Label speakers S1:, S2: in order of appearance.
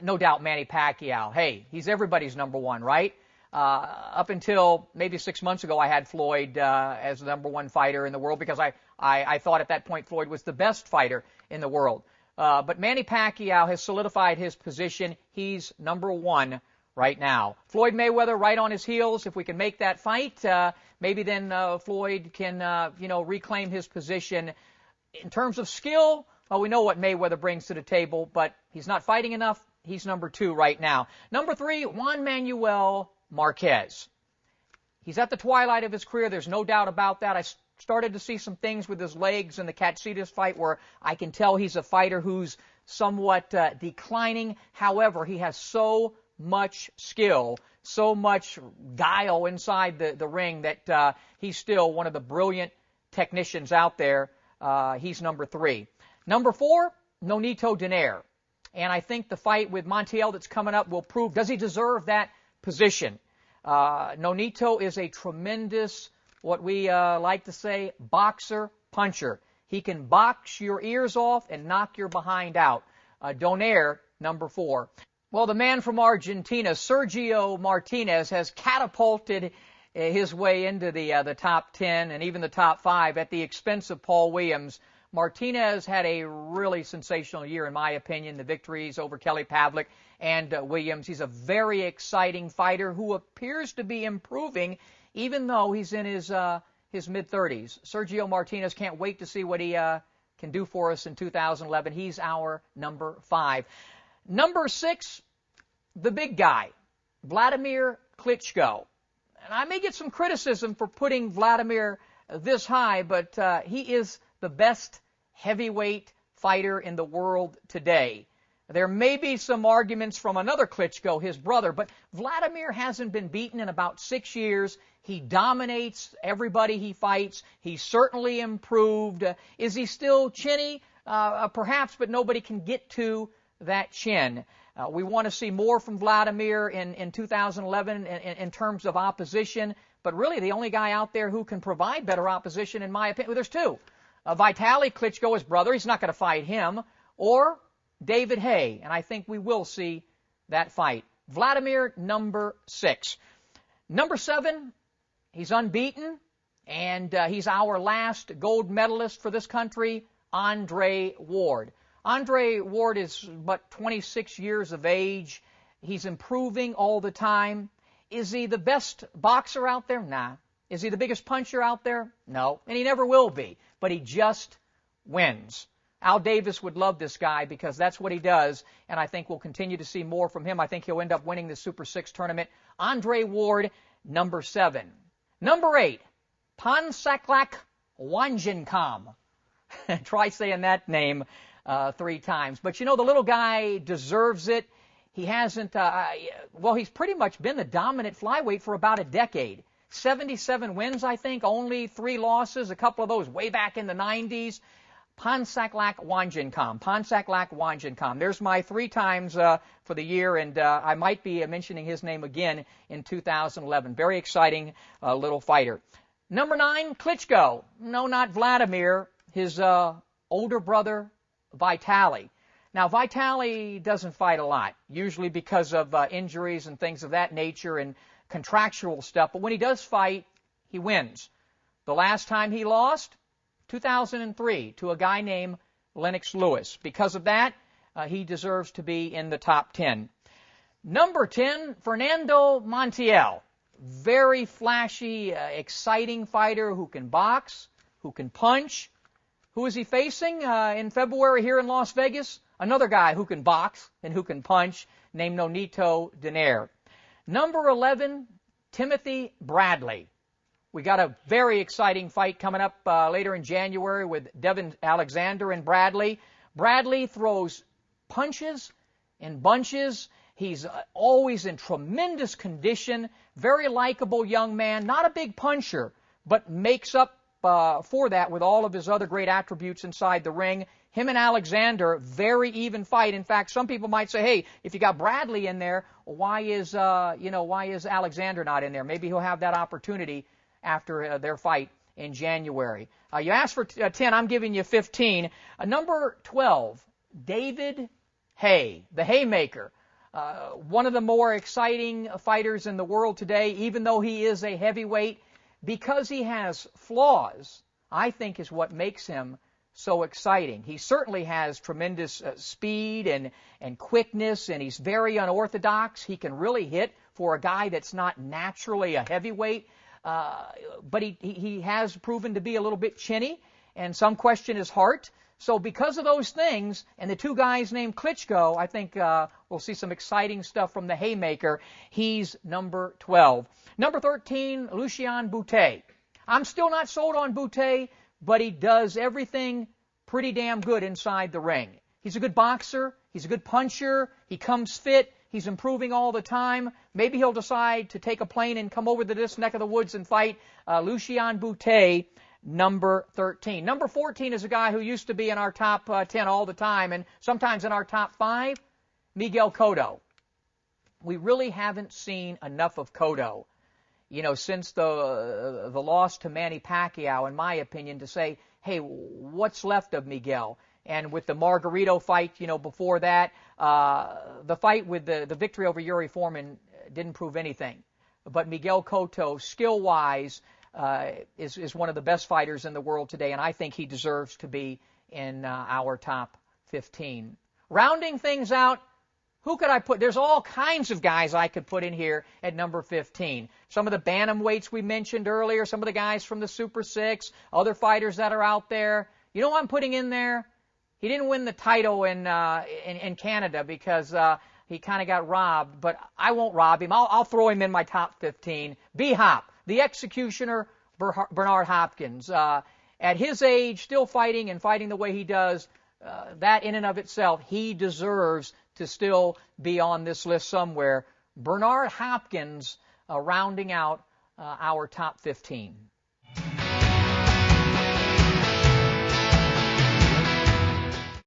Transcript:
S1: no doubt Manny Pacquiao. Hey, he's everybody's number one, right? Up until maybe 6 months ago, I had Floyd as the number one fighter in the world because I thought at that point Floyd was the best fighter in the world. But Manny Pacquiao has solidified his position. He's number one right now. Floyd Mayweather right on his heels. If we can make that fight, maybe then Floyd can, reclaim his position. In terms of skill, well, we know what Mayweather brings to the table, but he's not fighting enough. He's number two right now. Number three, Juan Manuel Marquez. He's at the twilight of his career. There's no doubt about that. I started to see some things with his legs in the Katsitas fight where I can tell he's a fighter who's somewhat declining. However, he has so much skill, so much guile inside the ring that he's still one of the brilliant technicians out there. He's number three. Number four, Nonito Donaire. And I think the fight with Montiel that's coming up will prove, does he deserve that position? Nonito is a tremendous, what we like to say, boxer, puncher. He can box your ears off and knock your behind out. Donaire, number four. Well, the man from Argentina, Sergio Martinez, has catapulted his way into the top 10 and even the top 5 at the expense of Paul Williams. Martinez had a really sensational year, in my opinion, the victories over Kelly Pavlik and Williams. He's a very exciting fighter who appears to be improving, even though he's in his mid-30s. Sergio Martinez, can't wait to see what he can do for us in 2011. He's our number 5. Number 6, the big guy, Vladimir Klitschko. And I may get some criticism for putting Vladimir this high, but he is the best heavyweight fighter in the world today. There may be some arguments from another Klitschko, his brother, but Vladimir hasn't been beaten in about 6 years. He dominates everybody he fights. He's certainly improved. Is he still chinny? Perhaps, but nobody can get to that chin. We want to see more from Vladimir in 2011 in terms of opposition, but really the only guy out there who can provide better opposition, in my opinion, well, there's two. Vitaly Klitschko, his brother, he's not going to fight him, or David Haye, and I think we will see that fight. Vladimir, number 6. Number 7, he's unbeaten, and he's our last gold medalist for this country, Andre Ward. Andre Ward is but 26 years of age. He's improving all the time. Is he the best boxer out there? Nah. Is he the biggest puncher out there? No. And he never will be. But he just wins. Al Davis would love this guy because that's what he does, and I think we'll continue to see more from him. I think he'll end up winning the Super 6 tournament. Andre Ward, number 7. Number 8, Pansaklak Wanjinkam. Try saying that name 3 times. But, you know, the little guy deserves it. He hasn't, he's pretty much been the dominant flyweight for about a decade. 77 wins, I think, only 3 losses, a couple of those way back in the 90s. Pansaklak Wanjinkam. Pansaklak Wanjinkam. There's my 3 times for the year, and I might be mentioning his name again in 2011. Very exciting little fighter. Number 9, Klitschko. No, not Vladimir. His older brother, Vitaly. Now, Vitaly doesn't fight a lot, usually because of injuries and things of that nature and contractual stuff. But when he does fight, he wins. The last time he lost, 2003, to a guy named Lennox Lewis. Because of that, he deserves to be in the top 10. Number 10, Fernando Montiel. Very flashy, exciting fighter who can box, who can punch. Who is he facing in February here in Las Vegas? Another guy who can box and who can punch, named Nonito Donaire. Number 11, Timothy Bradley. We got a very exciting fight coming up later in January with Devin Alexander and Bradley. Bradley throws punches in bunches. He's always in tremendous condition. Very likable young man. Not a big puncher, but makes up for that with all of his other great attributes inside the ring. Him and Alexander, very even fight. In fact, some people might say, hey, if you got Bradley in there, why is Alexander not in there? Maybe he'll have that opportunity after their fight in January. You asked for 10, I'm giving you 15. Number 12, David Haye, the Haymaker. one of the more exciting fighters in the world today, even though he is a heavyweight, because he has flaws, I think is what makes him so exciting. He certainly has tremendous speed and quickness, and he's very unorthodox. He can really hit for a guy that's not naturally a heavyweight, but he has proven to be a little bit chinny, and some question his heart. So because of those things, and the two guys named Klitschko, I think we'll see some exciting stuff from the Haymaker. He's number 12. Number 13, Lucien Boutet. I'm still not sold on Boutet, but he does everything pretty damn good inside the ring. He's a good boxer. He's a good puncher. He comes fit. He's improving all the time. Maybe he'll decide to take a plane and come over to this neck of the woods and fight. Lucien Boutet, number 13. Number 14 is a guy who used to be in our top 10 all the time, and sometimes in our top 5, Miguel Cotto. We really haven't seen enough of Cotto, since the loss to Manny Pacquiao, in my opinion, to say, hey, what's left of Miguel? And with the Margarito fight, before that, the fight with the victory over Yuri Foreman didn't prove anything. But Miguel Cotto, skill-wise, is one of the best fighters in the world today, and I think he deserves to be in our top 15. Rounding things out, who could I put? There's all kinds of guys I could put in here at number 15. Some of the bantamweights we mentioned earlier, some of the guys from the Super 6, other fighters that are out there. You know what I'm putting in there? He didn't win the title in Canada because he kind of got robbed, but I won't rob him. I'll throw him in my top 15. B-Hop, the executioner, Bernard Hopkins. At his age, still fighting and fighting the way he does, that in and of itself, he deserves to still be on this list somewhere. Bernard Hopkins rounding out our top 15.